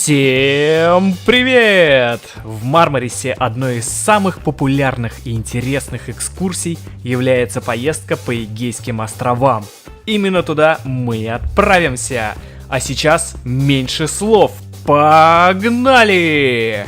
Всем привет! В Мармарисе одной из самых популярных и интересных экскурсий является поездка по Эгейским островам. Именно туда мы и отправимся. А сейчас меньше слов. Погнали!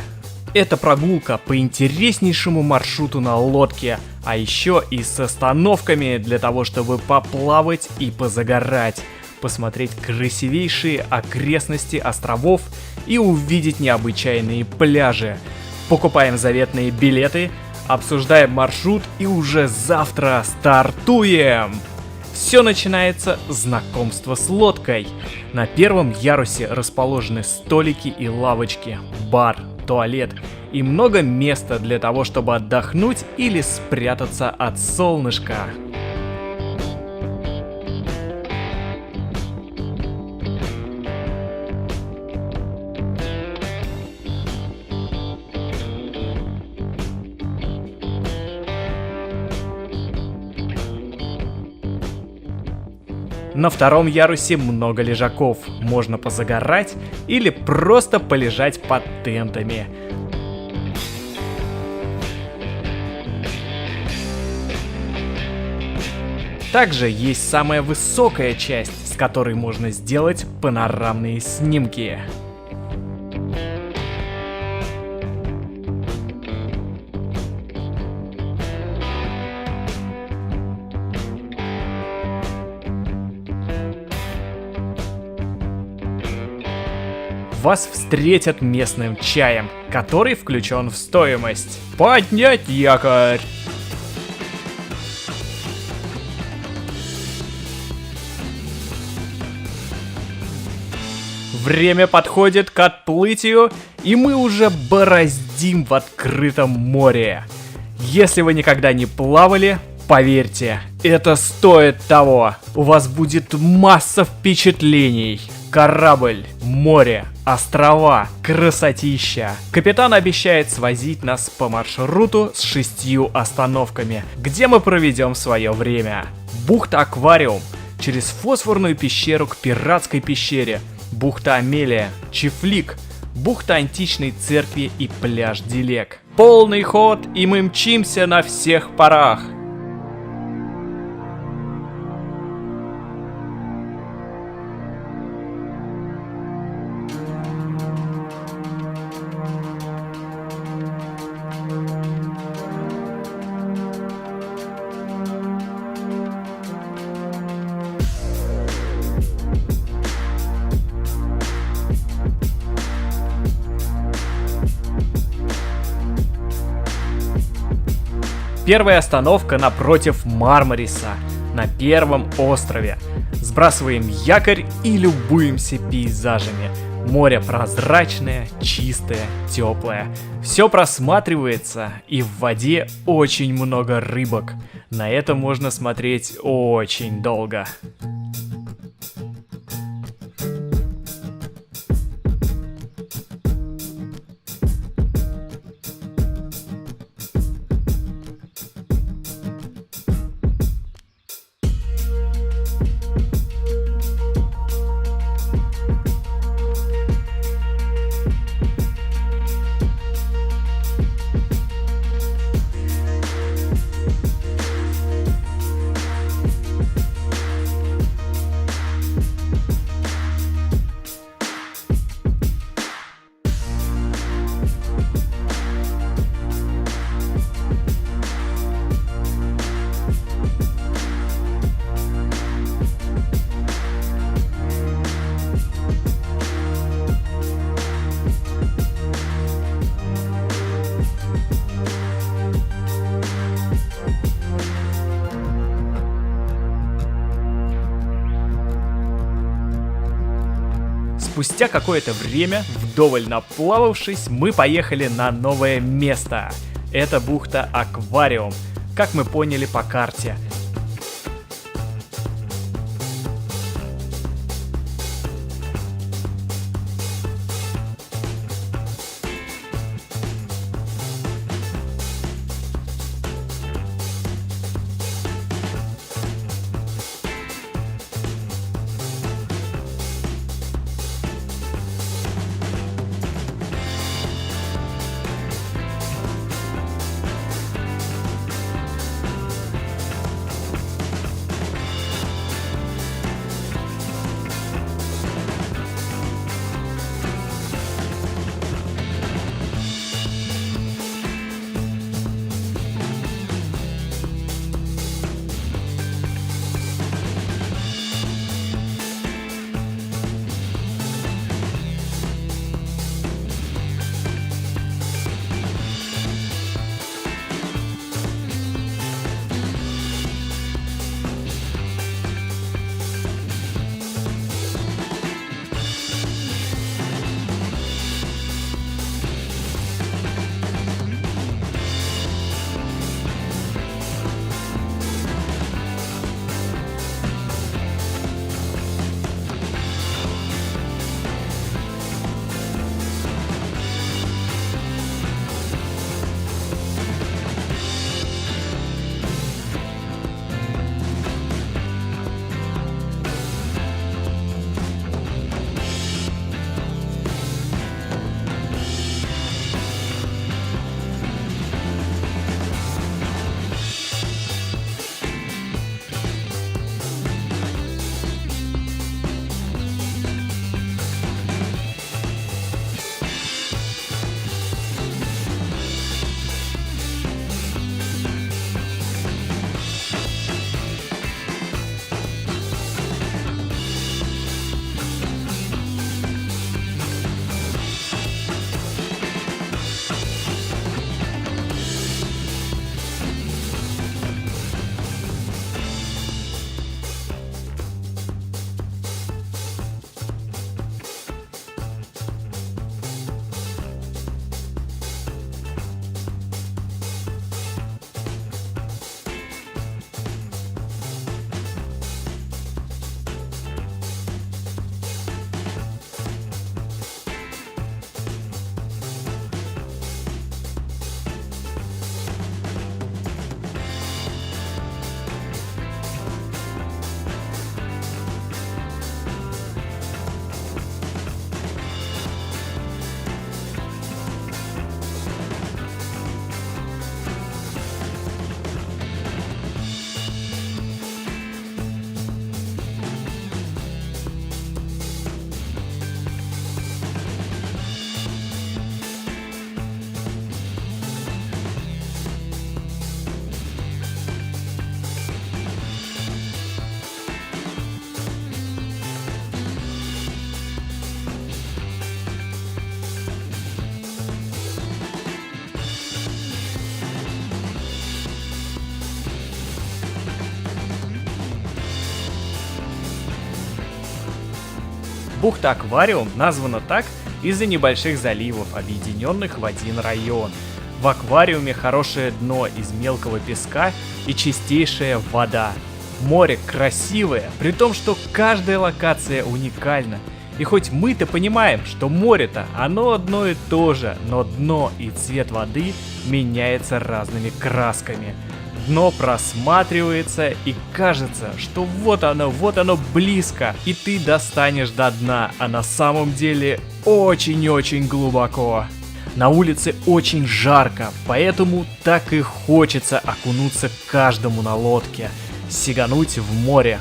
Это прогулка по интереснейшему маршруту на лодке, а еще и с остановками для того, чтобы поплавать и позагорать, посмотреть красивейшие окрестности островов и увидеть необычайные пляжи. Покупаем заветные билеты, обсуждаем маршрут и уже завтра стартуем! Все начинается с знакомства с лодкой. На первом ярусе расположены столики и лавочки, бар, туалет и много места для того, чтобы отдохнуть или спрятаться от солнышка. На втором ярусе много лежаков, можно позагорать или просто полежать под тентами. Также есть самая высокая часть, с которой можно сделать панорамные снимки. Вас встретят местным чаем, который включен в стоимость. Поднять якорь! Время подходит к отплытию, и мы уже бороздим в открытом море. Если вы никогда не плавали, поверьте, это стоит того. У вас будет масса впечатлений. Корабль, море, острова, красотища. Капитан обещает свозить нас по маршруту с 6 остановками, где мы проведем свое время. Бухта Аквариум, через фосфорную пещеру к пиратской пещере, бухта Амелия, Чифлик, бухта античной церкви и пляж Дилек. Полный ход, и мы мчимся на всех парах. Первая остановка напротив Мармариса, на первом острове. Сбрасываем якорь и любуемся пейзажами. Море прозрачное, чистое, теплое. Все просматривается, и в воде очень много рыбок. На это можно смотреть очень долго. Спустя какое-то время, вдоволь наплававшись, мы поехали на новое место. Это бухта Аквариум, как мы поняли по карте. Бухта-аквариум названа так из-за небольших заливов, объединенных в один район. В аквариуме хорошее дно из мелкого песка и чистейшая вода. Море красивое, при том, что каждая локация уникальна. И хоть мы-то понимаем, что море-то оно одно и то же, но дно и цвет воды меняется разными красками. Дно просматривается и кажется, что вот оно близко, и ты достанешь до дна, а на самом деле очень-очень глубоко. На улице очень жарко, поэтому так и хочется окунуться каждому на лодке, сигануть в море.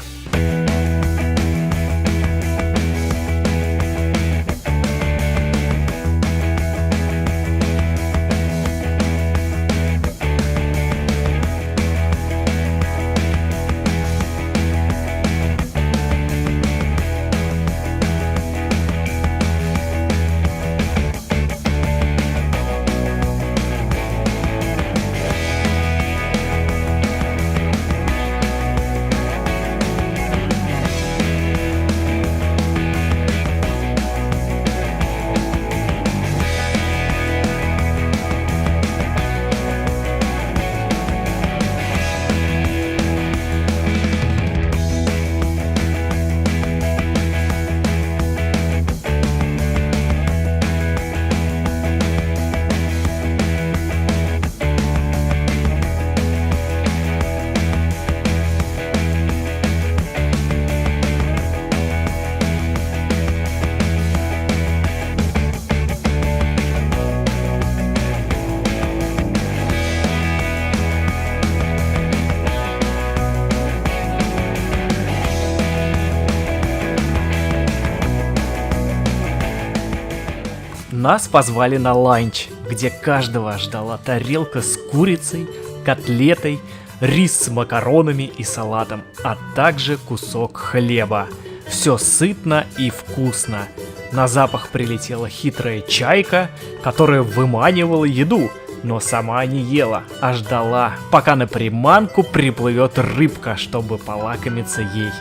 Нас позвали на ланч, где каждого ждала тарелка с курицей, котлетой, рис с макаронами и салатом, а также кусок хлеба. Все сытно и вкусно. На запах прилетела хитрая чайка, которая выманивала еду, но сама не ела, а ждала, пока на приманку приплывет рыбка, чтобы полакомиться ей.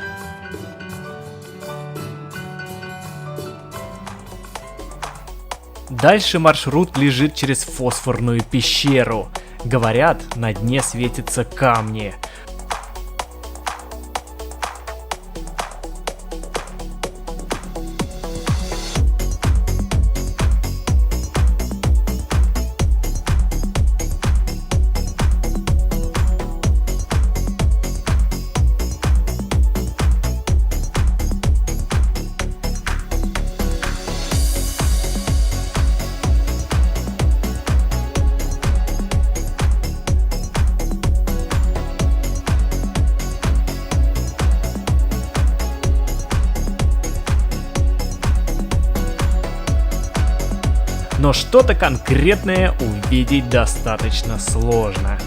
Дальше маршрут лежит через фосфорную пещеру. Говорят, на дне светятся камни. Но что-то конкретное увидеть достаточно сложно.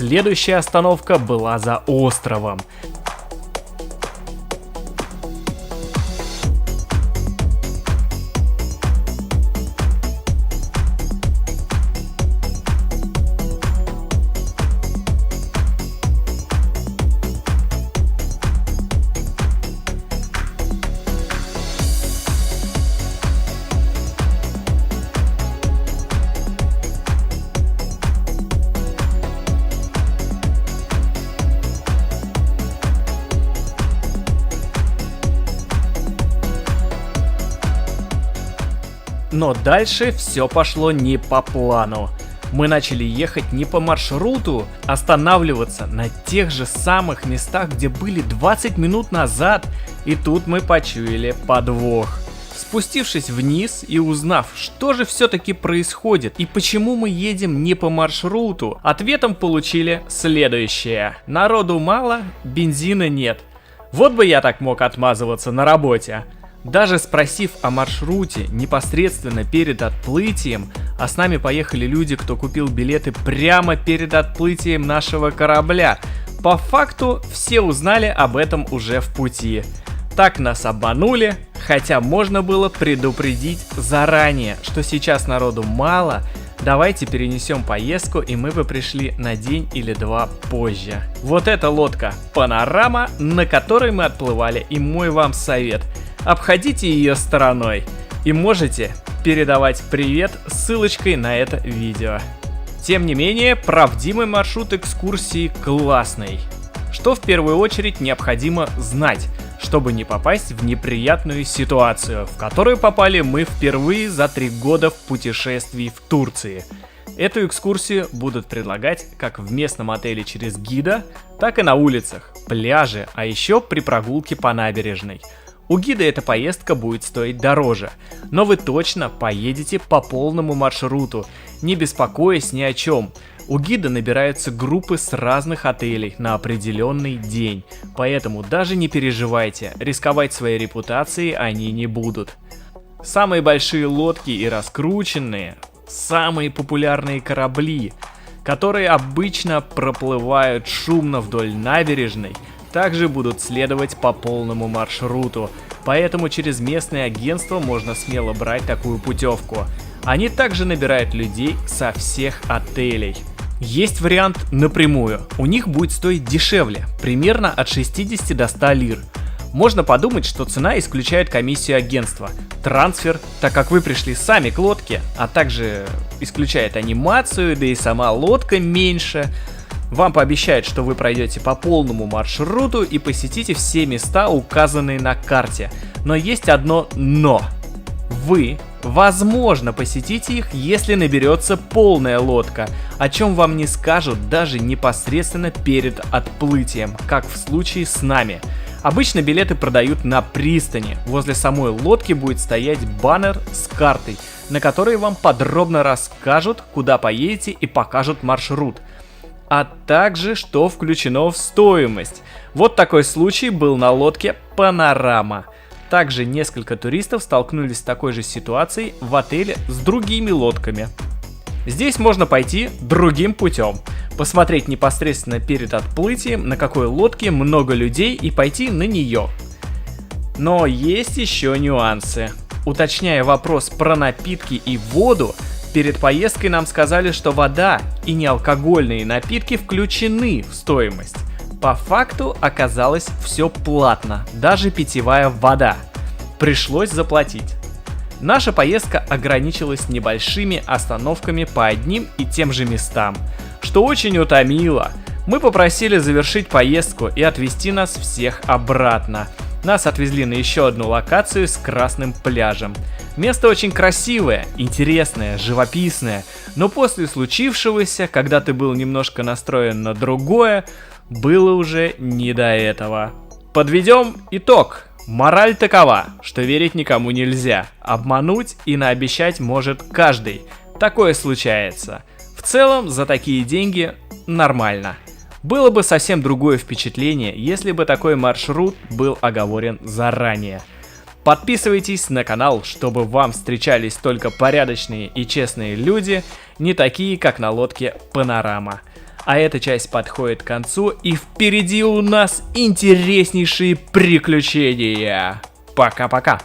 Следующая остановка была за островом. Но дальше все пошло не по плану. Мы начали ехать не по маршруту, останавливаться на тех же самых местах, где были 20 минут назад, и тут мы почуяли подвох. Спустившись вниз и узнав, что же все-таки происходит и почему мы едем не по маршруту, ответом получили следующее: народу мало, бензина нет. Вот бы я так мог отмазываться на работе. Даже спросив о маршруте непосредственно перед отплытием, а с нами поехали люди, кто купил билеты прямо перед отплытием нашего корабля, по факту все узнали об этом уже в пути. Так нас обманули, хотя можно было предупредить заранее, что сейчас народу мало, давайте перенесем поездку, и мы бы пришли на день или два позже. Вот эта лодка «Панорама», на которой мы отплывали, и мой вам совет: обходите ее стороной, и можете передавать привет ссылочкой на это видео. Тем не менее, правдивый маршрут экскурсии классный. Что в первую очередь необходимо знать, чтобы не попасть в неприятную ситуацию, в которую попали мы впервые за 3 года в путешествии в Турции. Эту экскурсию будут предлагать как в местном отеле через гида, так и на улицах, пляже, а еще при прогулке по набережной. У гида эта поездка будет стоить дороже, но вы точно поедете по полному маршруту, не беспокоясь ни о чем. У гида набираются группы с разных отелей на определенный день, поэтому даже не переживайте, рисковать своей репутацией они не будут. Самые большие лодки и раскрученные, самые популярные корабли, которые обычно проплывают шумно вдоль набережной, также будут следовать по полному маршруту, поэтому через местное агентство можно смело брать такую путевку. Они также набирают людей со всех отелей. Есть вариант напрямую, у них будет стоить дешевле, примерно от 60 до 100 лир. Можно подумать, что цена исключает комиссию агентства, трансфер, так как вы пришли сами к лодке, а также исключает анимацию, да и сама лодка меньше. Вам пообещают, что вы пройдете по полному маршруту и посетите все места, указанные на карте. Но есть одно «но». Вы, возможно, посетите их, если наберется полная лодка, о чем вам не скажут даже непосредственно перед отплытием, как в случае с нами. Обычно билеты продают на пристани. Возле самой лодки будет стоять баннер с картой, на которой вам подробно расскажут, куда поедете, и покажут маршрут, а также что включено в стоимость. Вот такой случай был на лодке «Панорама». Также несколько туристов столкнулись с такой же ситуацией в отеле с другими лодками. Здесь можно пойти другим путем, посмотреть непосредственно перед отплытием, на какой лодке много людей, и пойти на нее. Но есть еще нюансы. Уточняя вопрос про напитки и воду, перед поездкой нам сказали, что вода и неалкогольные напитки включены в стоимость. По факту оказалось все платно, даже питьевая вода. Пришлось заплатить. Наша поездка ограничилась небольшими остановками по одним и тем же местам, что очень утомило. Мы попросили завершить поездку и отвезти нас всех обратно. Нас отвезли на еще одну локацию с красным пляжем. Место очень красивое, интересное, живописное, но после случившегося, когда ты был немножко настроен на другое, было уже не до этого. Подведем итог. Мораль такова, что верить никому нельзя. Обмануть и наобещать может каждый. Такое случается. В целом, за такие деньги нормально. Было бы совсем другое впечатление, если бы такой маршрут был оговорен заранее. Подписывайтесь на канал, чтобы вам встречались только порядочные и честные люди, не такие, как на лодке «Панорама». А эта часть подходит к концу, и впереди у нас интереснейшие приключения. Пока-пока.